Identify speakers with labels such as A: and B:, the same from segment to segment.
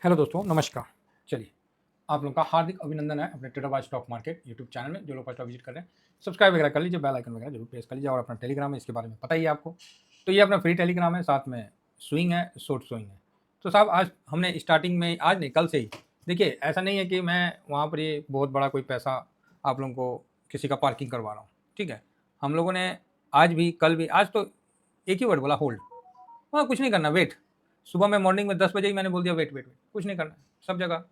A: Hello दोस्तों, नमस्कार। चलिए, आप लोगों का हार्दिक अभिनंदन है अपने trader by stock market YouTube channel में। जो लोग फर्स्ट टाइम विजिट कर रहे हैं, सब्सक्राइब वगैरह कर लीजिए, बेल आइकन वगैरह जरूर प्रेस कर लीजिए। और अपना टेलीग्राम है, इसके बारे में पता ही है आपको। तो ये अपना फ्री टेलीग्राम है, साथ में स्विंग है, शॉर्ट स्विंग है। तो साहब, आज हमने स्टार्टिंग में, आज नहीं कल से ही, देखिए ऐसा नहीं है कि मैं वहाँ पर ये बहुत बड़ा कोई पैसा आप लोगों को किसी का पार्किंग करवा रहा हूँ। ठीक है, हम लोगों ने आज भी कल भी, आज तो एक ही वर्ड बोला, होल्ड। हाँ, कुछ नहीं करना, वेट। सुबह में मॉर्निंग में 10 बजे ही मैंने बोल दिया वेट वेट वेट, कुछ नहीं करना है सब जगह।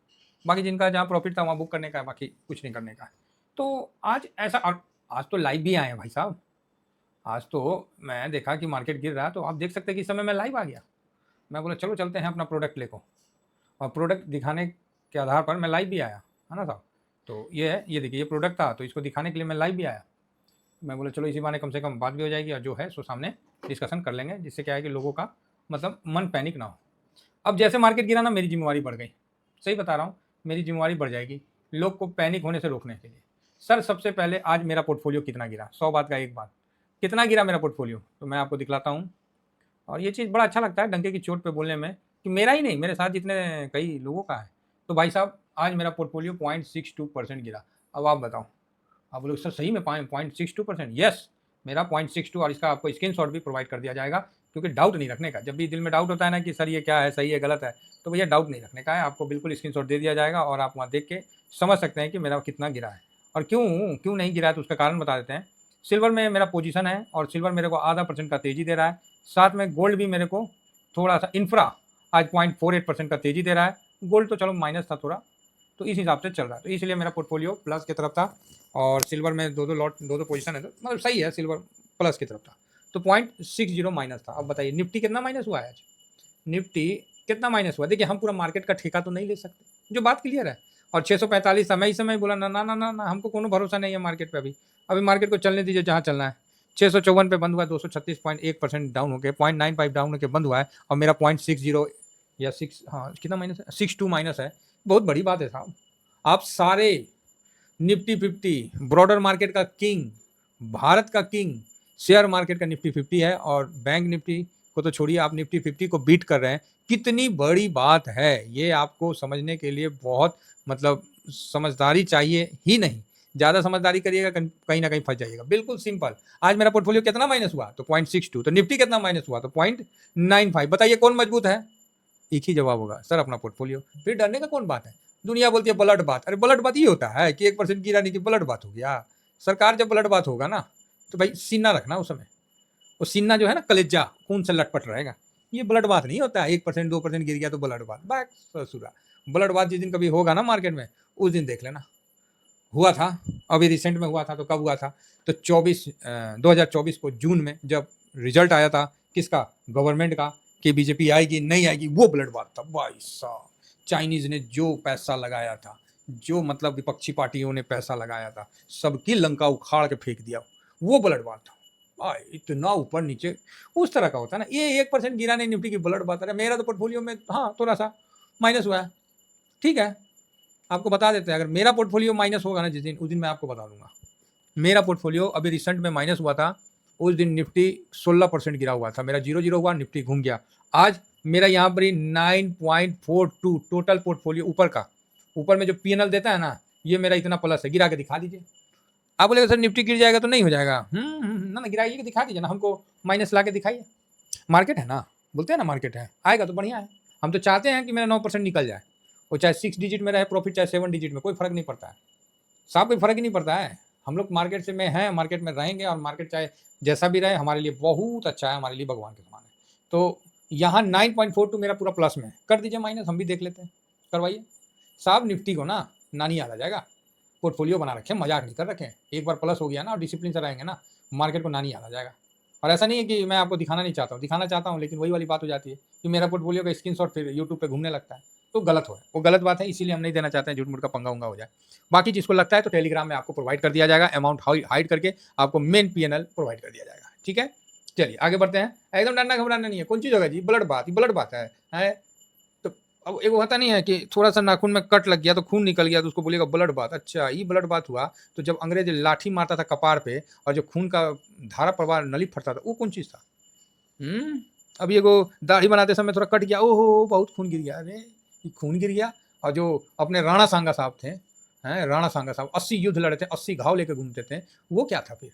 A: बाकी जिनका जहाँ प्रॉफिट था वहाँ बुक करने का है, बाकी कुछ नहीं करने का है। तो आज ऐसा, और आज तो लाइव भी आए हैं भाई साहब। आज तो मैं देखा कि मार्केट गिर रहा है, तो आप देख सकते हैं कि इस समय मैं लाइव आ गया। मैं बोला चलो चलते हैं अपना प्रोडक्ट लेको, और प्रोडक्ट दिखाने के आधार पर मैं लाइव भी आया, है ना साहब। तो ये है, ये देखिए, ये प्रोडक्ट था, तो इसको दिखाने के लिए मैं लाइव भी आया। मैं बोला चलो इसी बहाने कम से कम बात भी हो जाएगी, और जो है सो सामने डिस्कशन कर लेंगे, जिससे क्या है कि लोगों का मतलब मन पैनिक ना हो। अब जैसे मार्केट गिरा ना, मेरी जिम्मेवारी बढ़ गई। सही बता रहा हूँ, मेरी जिम्मेवारी बढ़ जाएगी लोग को पैनिक होने से रोकने के लिए। सर, सबसे पहले आज मेरा पोर्टफोलियो कितना गिरा, 100 बात का एक बात, कितना गिरा मेरा पोर्टफोलियो, तो मैं आपको दिखलाता हूँ। और ये चीज़ बड़ा अच्छा लगता है डंके की चोट पे बोलने में, कि मेरा ही नहीं, मेरे साथ जितने कई लोगों का है। तो भाई साहब, आज मेरा पोर्टफोलियो 0.62% गिरा। अब आप बताओ, आप बोलोगे सर सही में 0.62%? यस, मेरा 0.62, और इसका आपको स्क्रीनशॉट भी प्रोवाइड कर दिया जाएगा। क्योंकि डाउट नहीं रखने का, जब भी दिल में डाउट होता है ना कि सर ये क्या है, सही है गलत है, तो भैया डाउट नहीं रखने का है, आपको बिल्कुल स्क्रीनशॉट दे दिया जाएगा, और आप वहाँ देख के समझ सकते हैं कि मेरा कितना गिरा है। और क्यों क्यों नहीं गिरा है, तो उसका कारण बता देते हैं। सिल्वर में मेरा पोजीशन है, और सिल्वर मेरे को आधा % का तेजी दे रहा है। साथ में गोल्ड भी मेरे को थोड़ा सा, इंफ्रा आज 0.48% का तेजी दे रहा है। गोल्ड तो चलो माइनस था थोड़ा, तो इस हिसाब से चल रहा है, तो इसलिए मेरा पोर्टफोलियो प्लस की तरफ था। और सिल्वर में दो दो पोजीशन है, तो मतलब सही है, सिल्वर प्लस की तरफ था। तो 0.60 माइनस था। अब बताइए निफ्टी कितना माइनस हुआ है आज, निफ्टी कितना माइनस हुआ। देखिए, हम पूरा मार्केट का ठेका तो नहीं ले सकते, जो बात क्लियर है। और 645 था, मैं इस समय बोला ना ना ना ना ना, हमको कोनो भरोसा नहीं है मार्केट पे। अभी अभी मार्केट को चलने दीजिए जहाँ चलना है। 654 पे बंद हुआ, 236.1% डाउन होकर 0.95 डाउन होकर बंद हुआ है। और मेरा 0.60 या 6, हाँ कितना माइनस है, 62 माइनस है। बहुत बड़ी बात है साहब। आप सारे निफ्टी 50, ब्रॉडर मार्केट का किंग, भारत का किंग, शेयर मार्केट का निफ्टी 50 है, और बैंक निफ्टी को तो छोड़िए, आप निफ्टी 50 को बीट कर रहे हैं। कितनी बड़ी बात है ये, आपको समझने के लिए बहुत मतलब समझदारी चाहिए ही नहीं। ज़्यादा समझदारी करिएगा, कहीं ना कहीं फंस जाइएगा। बिल्कुल सिंपल। आज मेरा पोर्टफोलियो कितना माइनस हुआ, तो 0.62। तो निफ्टी कितना माइनस हुआ, तो 0.95। बताइए कौन मजबूत है। एक ही जवाब होगा, सर अपना पोर्टफोलियो। फिर डरने का कौन बात है। दुनिया बोलती है ब्लड बात। अरे ब्लड बात ये होता है कि 1% गिरा नहीं कि ब्लड बात हो गया। सरकार जब ब्लड बात होगा ना, तो भाई सीना रखना उस समय। वो सीना जो है ना, कलेजा खून से लटपट रहेगा। ये ब्लड बात नहीं होता है, 1% 2% गिर गया तो ब्लड बात। बैक ससुरा, ब्लड बात जिस दिन कभी होगा ना मार्केट में, उस दिन देख लेना। हुआ था, अभी रिसेंट में हुआ था। तो कब हुआ था, तो 2024 को जून में, जब रिजल्ट आया था किसका, गवर्नमेंट का, कि बीजेपी आएगी नहीं आएगी, वो ब्लड बात था भाई साहब। चाइनीज ने जो पैसा लगाया था, जो मतलब विपक्षी पार्टियों ने पैसा लगाया था, सबकी लंका उखाड़ के फेंक दिया, वो ब्लड बात था भाई। इतना ऊपर नीचे उस तरह का होता है ना। ये 1% गिरा नहीं निफ्टी की ब्लड बात है। मेरा तो पोर्टफोलियो में हाँ थोड़ा सा माइनस हुआ है, ठीक है, आपको बता देते हैं। अगर मेरा पोर्टफोलियो माइनस होगा ना जिस दिन, उस दिन मैं आपको बता दूंगा। मेरा पोर्टफोलियो अभी रिसेंट में माइनस हुआ था, उस दिन निफ्टी 16% गिरा हुआ था। मेरा 0 हुआ, निफ्टी घूम गया। आज मेरा यहाँ पर ही 9.42 टोटल पोर्टफोलियो ऊपर का, ऊपर में जो पीएनएल देता है ना, ये मेरा इतना प्लस है। गिरा के दिखा दीजिए। आप बोलेगा सर निफ्टी गिर जाएगा तो नहीं हो जाएगा। ना ना, गिराइए, दिखा दीजिए ना हमको, माइनस ला के दिखाइए। मार्केट है ना, बोलते हैं ना मार्केट है, आएगा तो बढ़िया है। हम तो चाहते हैं कि मेरा 9% निकल जाए। वो चाहे 6 डिजिट में रहे प्रॉफिट, चाहे 7 डिजिट में, कोई फर्क नहीं पड़ता है साहब, कोई फर्क ही नहीं पड़ता है। हम लोग मार्केट से में हैं, मार्केट में रहेंगे, और मार्केट चाहे जैसा भी रहे हमारे लिए बहुत अच्छा है, हमारे लिए भगवान के समान है। तो यहाँ 9.42 मेरा पूरा प्लस में है। कर दीजिए माइनस, हम भी देख लेते हैं, करवाइए साहब। निफ्टी को ना नानी याद आ जाएगा। पोर्टफोलियो बना रखें, मजाक नहीं कर रखें। एक बार प्लस हो गया ना और डिसिप्लिन से रहेंगे ना, मार्केट को नानी याद आ जाएगा। और ऐसा नहीं है कि मैं आपको दिखाना नहीं चाहता हूँ, दिखाना चाहता हूँ, लेकिन वही वाली बात हो जाती है कि मेरा पोर्टफोलियो का स्क्रीनशॉट फिर यूट्यूब पे घूमने लगता है, तो गलत हो, वो गलत बात है। इसीलिए हम नहीं देना चाहते हैं, झूठ मूठ का पंगा उंगा हो जाए। बाकी जिसको लगता है तो टेलीग्राम में आपको प्रोवाइड कर दिया जाएगा, अमाउंट हाइड करके आपको मेन पीएनएल प्रोवाइड कर दिया जाएगा, ठीक है। चलिए आगे बढ़ते हैं। एकदम डरना घबराना नहीं है। कौन चीज़ होगा जी, ब्लड बात, ब्लड बात है। तो अब एक होता नहीं है कि थोड़ा सा नाखून में कट लग गया तो खून निकल गया, तो उसको बोलेगा ब्लड बात। अच्छा, ये ब्लड बात हुआ। तो जब अंग्रेज लाठी मारता था कपार पे, और जो खून का धारा प्रवाह नली फटता था, वो कौन चीज़ था। अब ये दाढ़ी बनाते समय थोड़ा कट गया, ओहो बहुत खून गिर गया। अरे कि खून गिर गया। और जो अपने राणा सांगा साहब थे, हैं राणा सांगा साहब 80 युद्ध लड़े थे, 80 घाव लेके घूमते थे, वो क्या था फिर?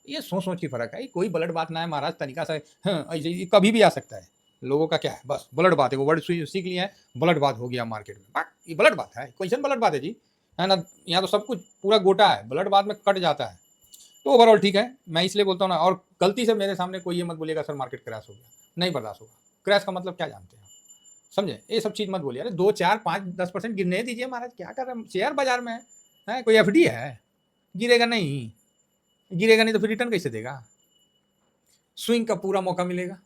A: ये सोच की फ़र्क है। कोई ब्लड बात ना है महाराज, तरीका से हाँ, ऐसे ही कभी भी आ सकता है। लोगों का क्या है, बस ब्लड बात है, वो वर्ड सीख लिया है, ब्लड बात हो गया मार्केट में। ये ब्लड बात है, कैसन ब्लड बात है जी, है ना? यहाँ तो सब कुछ पूरा गोटा है, ब्लड बात में कट जाता है। तो ओवरऑल ठीक है, मैं इसलिए बोलता हूँ ना। और गलती से मेरे सामने कोई ये मत बोलिएगा सर मार्केट क्रैश हो गया, नहीं बर्दाश्त होगा। क्रैश का मतलब क्या जानते हैं आप? समझे? ये सब चीज़ मत बोलिए। अरे 2, 4, 5, 10% गिरने दीजिए महाराज, क्या कर रहे हैं? शेयर बाजार में है, कोई एफडी है? गिरेगा नहीं, गिरेगा नहीं तो फिर रिटर्न कैसे देगा? स्विंग का पूरा मौका मिलेगा।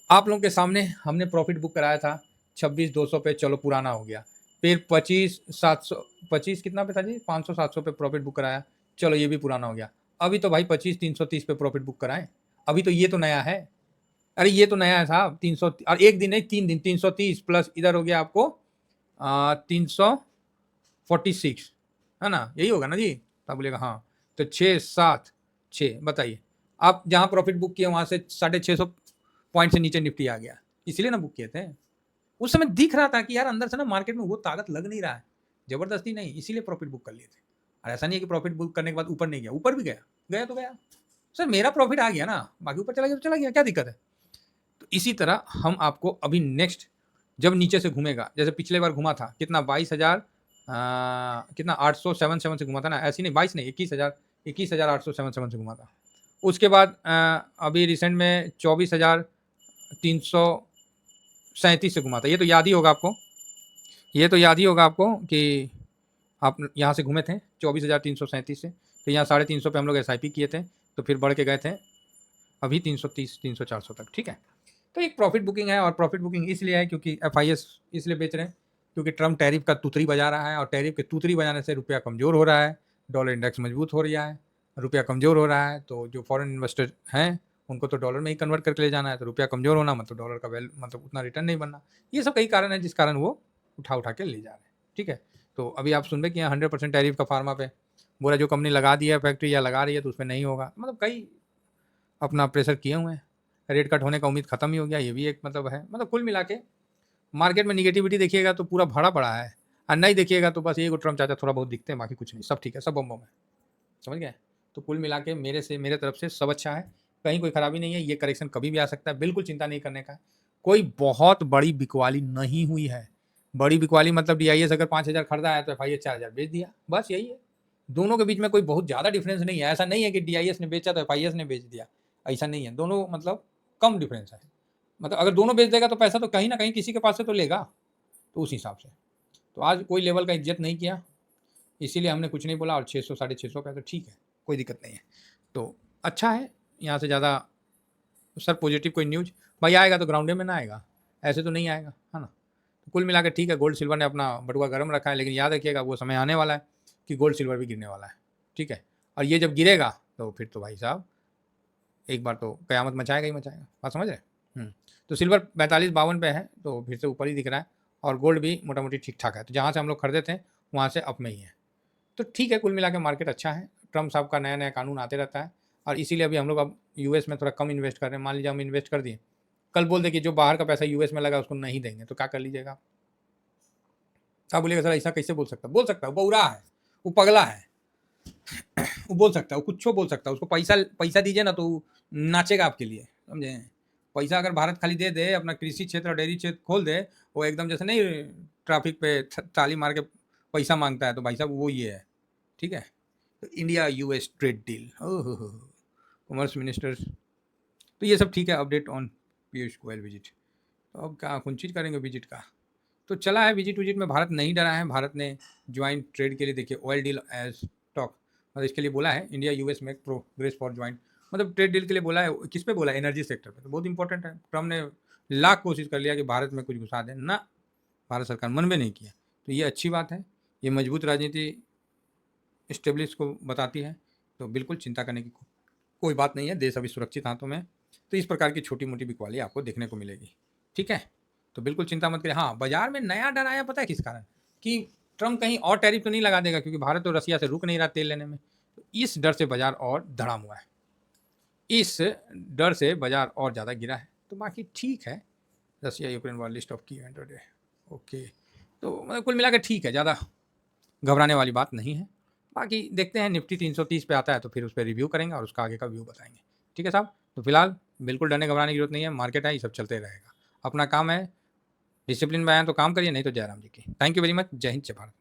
A: आप लोगों के सामने हमने प्रॉफिट बुक कराया था 26,200 पे, चलो पुराना हो गया। फिर 25,700, 25 कितना पे था जी, 500-700 पे प्रॉफिट बुक कराया, चलो ये भी पुराना हो गया। अभी तो भाई 25,330 पे प्रॉफिट बुक कराएं। अभी तो ये तो नया है, अरे ये तो नया है साहब। 300 और एक दिन नहीं 3 दिन, 330 प्लस इधर हो गया आपको 346, है ना? यही होगा ना जी? तो आप बोलेगा हाँ, तो 676 बताइए। आप जहाँ प्रॉफिट बुक किए वहाँ से 650 पॉइंट से नीचे निफ्टी आ गया, इसीलिए ना बुक किए थे। उस समय दिख रहा था कि यार अंदर से ना मार्केट में वो ताकत लग नहीं रहा है, जबरदस्ती नहीं, इसीलिए प्रॉफिट बुक कर लिए थे। और ऐसा नहीं है कि प्रॉफिट बुक करने के बाद ऊपर नहीं गया, ऊपर भी गया, गया तो गया सर, मेरा प्रॉफिट आ गया ना, बाकी ऊपर चला गया तो चला गया, क्या दिक्कत है? तो इसी तरह हम आपको अभी नेक्स्ट जब नीचे से घूमेगा, जैसे पिछले बार घुमा था कितना, 22,000 कितना 877 से घुमा था ना, ऐसी नहीं 22 नहीं 21,877 से घुमा था। उसके बाद अभी रिसेंट में 24,337 से घुमा था। ये तो याद ही होगा आपको, ये तो याद ही होगा आपको कि आप यहाँ से घूमे थे 24,337 से, तो यहाँ 350 पे हम लोग SIP किए थे, तो फिर बढ़ के गए थे अभी 330, 300-400 तक, ठीक है। तो एक प्रॉफिट बुकिंग है, और प्रॉफिट बुकिंग इसलिए है क्योंकि FIS इसलिए बेच रहे हैं क्योंकि ट्रम्प टैरिफ का तुतरी बजा रहा है, और टैरिफ के तुतरी बजाने से रुपया कमज़ोर हो रहा है, डॉलर इंडेक्स मजबूत हो रहा है, रुपया कमज़ोर हो रहा है, तो जो फॉरेन इन्वेस्टर हैं उनको तो डॉलर में ही कन्वर्ट करके ले जाना है, तो रुपया कमज़ोर होना मतलब डॉलर का वैल्यू मतलब उतना रिटर्न नहीं बनना। ये सब कई कारण है जिस कारण वो उठा के ले जा रहे हैं, ठीक है। तो अभी आप सुन रहे कि यहाँ 100% टैरिफ का फार्मा पे बोला, जो कंपनी लगा दिया है फैक्ट्री या लगा रही है तो उसमें नहीं होगा, मतलब कई अपना प्रेशर किए हुए हैं। रेट कट होने का उम्मीद खत्म ही हो गया, ये भी एक मतलब है। मतलब कुल मिला के मार्केट में निगेटिविटी देखिएगा तो पूरा भरा पड़ा है, और नहीं देखिएगा तो बस एक ट्रम्प चाचा थोड़ा बहुत दिखते हैं, बाकी कुछ नहीं, सब ठीक है, सब बम बम है, समझ गए? तो कुल मिला के मेरे तरफ से सब अच्छा है, कहीं कोई खराबी नहीं है। ये करेक्शन कभी भी आ सकता है, बिल्कुल चिंता नहीं करने का। कोई बहुत बड़ी बिकवाली नहीं हुई है। बड़ी बिकवाली मतलब DIS अगर 5,000 खरीदा है तो FIS 4,000 बेच दिया, बस यही है। दोनों के बीच में कोई बहुत ज़्यादा डिफरेंस नहीं है। ऐसा नहीं है कि DIS ने बेचा तो FIS ने बेच दिया, ऐसा नहीं है। दोनों मतलब कम डिफरेंस है। मतलब अगर दोनों बेच देगा तो पैसा तो कहीं ना कहीं किसी के पास से तो लेगा, तो उस हिसाब से। तो आज कोई लेवल का इज्जत नहीं किया, इसीलिए हमने कुछ नहीं बोला। और 600 650 पे तो ठीक है, कोई दिक्कत नहीं है, तो अच्छा है। यहाँ से ज़्यादा सर पॉजिटिव कोई न्यूज भाई आएगा तो ग्राउंडे में ना आएगा, ऐसे तो नहीं आएगा, है ना? तो कुल मिला के ठीक है, गोल्ड सिल्वर ने अपना बटुआ गर्म रखा है, लेकिन याद रखिएगा वो समय आने वाला है कि गोल्ड सिल्वर भी गिरने वाला है, ठीक है। और ये जब गिरेगा तो फिर तो भाई साहब एक बार तो क़यामत मचाएगा ही मचाएगा, बात समझ रहे? तो सिल्वर 45-52 पे है, तो फिर से ऊपर ही दिख रहा है, और गोल्ड भी मोटा मोटी ठीक ठाक है। तो जहाँ से हम लोग खरीदे थे वहाँ से अप में ही है, तो ठीक है। कुल मिला के मार्केट अच्छा है। ट्रम्प साहब का नया नया कानून आते रहता है, और इसीलिए अभी हम लोग अब US में थोड़ा कम इन्वेस्ट कर रहे हैं। मान लीजिए हम इन्वेस्ट कर दिए, कल बोल दे कि जो बाहर का पैसा US में लगा उसको नहीं देंगे, तो क्या कर लीजिएगा? आप बोलिएगा सर ऐसा कैसे बोल सकता है, वो बौरा है, वो पगला है, वो बोल सकता है, वो कुछ बोल सकता है। उसको पैसा दीजिए ना तो नाचेगा आपके लिए, समझे? पैसा अगर भारत खाली दे दे, अपना कृषि क्षेत्र और डेयरी क्षेत्र खोल दे, वो एकदम जैसे नहीं ट्रैफिक पे ताली मार के पैसा मांगता है, तो भाई साहब वो ये है, ठीक है। तो इंडिया US ट्रेड डील, ओहो कॉमर्स मिनिस्टर, तो ये सब ठीक है। Update on Piyush Goyal visit, तो अब क्या कौन चीज़ करेंगे विजिट का, तो चला है विजिट में। भारत नहीं डरा है, भारत ने ज्वाइंट ट्रेड के लिए देखिए ऑयल डील एज टॉक, मतलब इसके लिए बोला है India US make progress for joint, मतलब ट्रेड डील के लिए बोला है। किस पे बोला है? एनर्जी सेक्टर पे, तो बहुत इंपॉर्टेंट है। ट्रम्प ने लाख कोशिश कर लिया कि भारत में कुछ घुसा दें ना, भारत सरकार मन में नहीं किया, तो ये अच्छी बात है। ये मजबूत राजनीति स्टेब्लिश को बताती है, तो बिल्कुल चिंता करने की कोई बात नहीं है, देश अभी सुरक्षित हाथों में। तो इस प्रकार की छोटी मोटी बिकवाली आपको देखने को मिलेगी, ठीक है। तो बिल्कुल चिंता मत करिए। हाँ, बाजार में नया डर आया, पता है किस कारण? कि ट्रम्प कहीं और टैरिफ तो नहीं लगा देगा, क्योंकि भारत तो रसिया से रुक नहीं रहा तेल लेने में, तो इस डर से बाजार और धड़ाम हुआ है, इस डर से बाजार और ज़्यादा गिरा है। तो बाकी ठीक है। Russia Ukraine war list of key event today. Okay, तो मतलब कुल मिला के ठीक है, ज़्यादा घबराने वाली बात नहीं है। बाकी देखते हैं निफ्टी 330 पे आता है तो फिर उस पे रिव्यू करेंगे और उसका आगे का व्यू बताएँगे। ठीक है साहब? तो फिलहाल बिल्कुल डरने घबराने की ज़रूरत नहीं है, मार्केट है ये सब चलते रहेगा। अपना काम है, डिसिप्लिन में आएँ तो काम करिए, नहीं तो जय राम जी की। Thank you very much. जय हिंद, जय भारत।